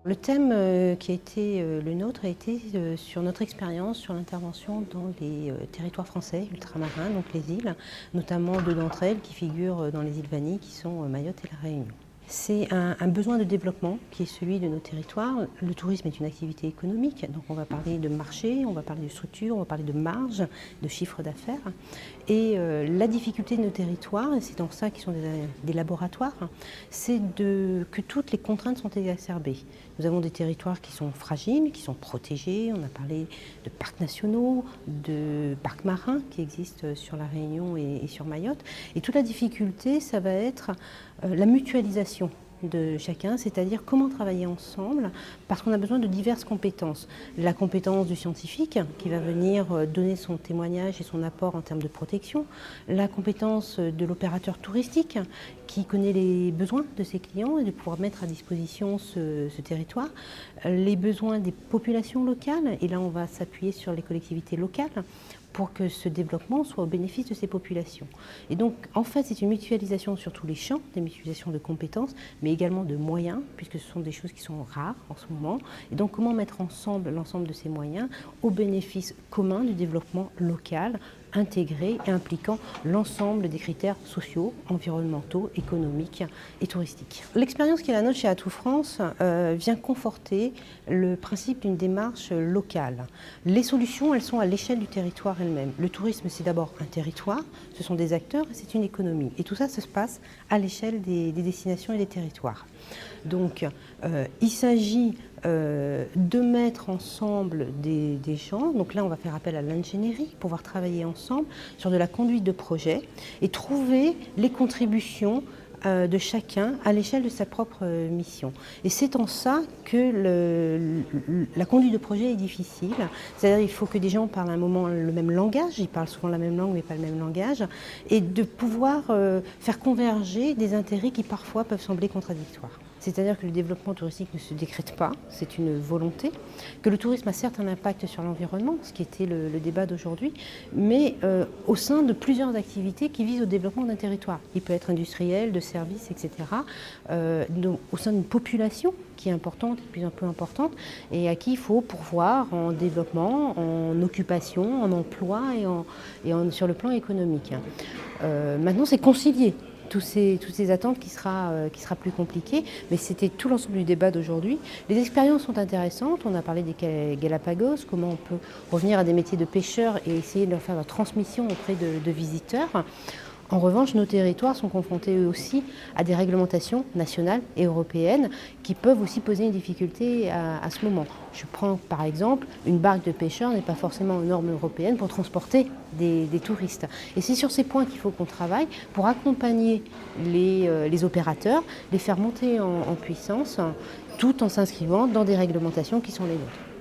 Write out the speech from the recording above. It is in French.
Le thème qui a été le nôtre a été sur notre expérience sur l'intervention dans les territoires français ultramarins, donc les îles, notamment deux d'entre elles qui figurent dans les îles Vannies, qui sont Mayotte et la Réunion. C'est un besoin de développement qui est celui de nos territoires. Le tourisme est une activité économique, donc on va parler de marché, on va parler de structure, on va parler de marge, de chiffre d'affaires. Et la difficulté de nos territoires, et c'est dans ça qu'ils sont des laboratoires, c'est que toutes les contraintes sont exacerbées. Nous avons des territoires qui sont fragiles, qui sont protégés. On a parlé de parcs nationaux, de parcs marins qui existent sur la Réunion et sur Mayotte. Et toute la difficulté, ça va être la mutualisation de chacun, c'est-à-dire comment travailler ensemble, parce qu'on a besoin de diverses compétences. La compétence du scientifique, qui va venir donner son témoignage et son apport en termes de protection, la compétence de l'opérateur touristique, qui connaît les besoins de ses clients et de pouvoir mettre à disposition ce territoire, les besoins des populations locales, et là on va s'appuyer sur les collectivités locales, pour que ce développement soit au bénéfice de ces populations. Et donc, en fait, c'est une mutualisation sur tous les champs, des mutualisations de compétences, mais également de moyens, puisque ce sont des choses qui sont rares en ce moment. Et donc, comment mettre ensemble l'ensemble de ces moyens au bénéfice commun du développement local, intégré et impliquant l'ensemble des critères sociaux, environnementaux, économiques et touristiques. L'expérience qui est la nôtre chez Atout France vient conforter le principe d'une démarche locale. Les solutions, elles sont à l'échelle du territoire elle-même. Le tourisme, c'est d'abord un territoire, ce sont des acteurs et c'est une économie. Et tout ça, ça se passe à l'échelle des destinations et des territoires. Donc, il s'agit de mettre ensemble des gens. Donc là, on va faire appel à l'ingénierie, pouvoir travailler ensemble sur de la conduite de projet et trouver les contributions de chacun à l'échelle de sa propre mission. Et c'est en ça que la conduite de projet est difficile. C'est-à-dire qu'il faut que des gens parlent à un moment le même langage, ils parlent souvent la même langue mais pas le même langage, et de pouvoir faire converger des intérêts qui parfois peuvent sembler contradictoires. C'est-à-dire que le développement touristique ne se décrète pas, c'est une volonté, que le tourisme a certes un impact sur l'environnement, ce qui était le débat d'aujourd'hui, mais au sein de plusieurs activités qui visent au développement d'un territoire. Il peut être industriel, de services, etc. Au sein d'une population qui est importante, de plus en plus importante, et à qui il faut pourvoir en développement, en occupation, en emploi sur le plan économique. Maintenant, c'est concilier toutes ces attentes qui sera plus compliqué, mais c'était tout l'ensemble du débat d'aujourd'hui. Les expériences sont intéressantes, on a parlé des Galapagos, comment on peut revenir à des métiers de pêcheurs et essayer de leur faire la transmission auprès de visiteurs. En revanche, nos territoires sont confrontés eux aussi à des réglementations nationales et européennes qui peuvent aussi poser une difficulté à ce moment. Je prends par exemple, une barque de pêcheurs n'est pas forcément aux normes européennes pour transporter des touristes. Et c'est sur ces points qu'il faut qu'on travaille pour accompagner les opérateurs, les faire monter en puissance, tout en s'inscrivant dans des réglementations qui sont les nôtres.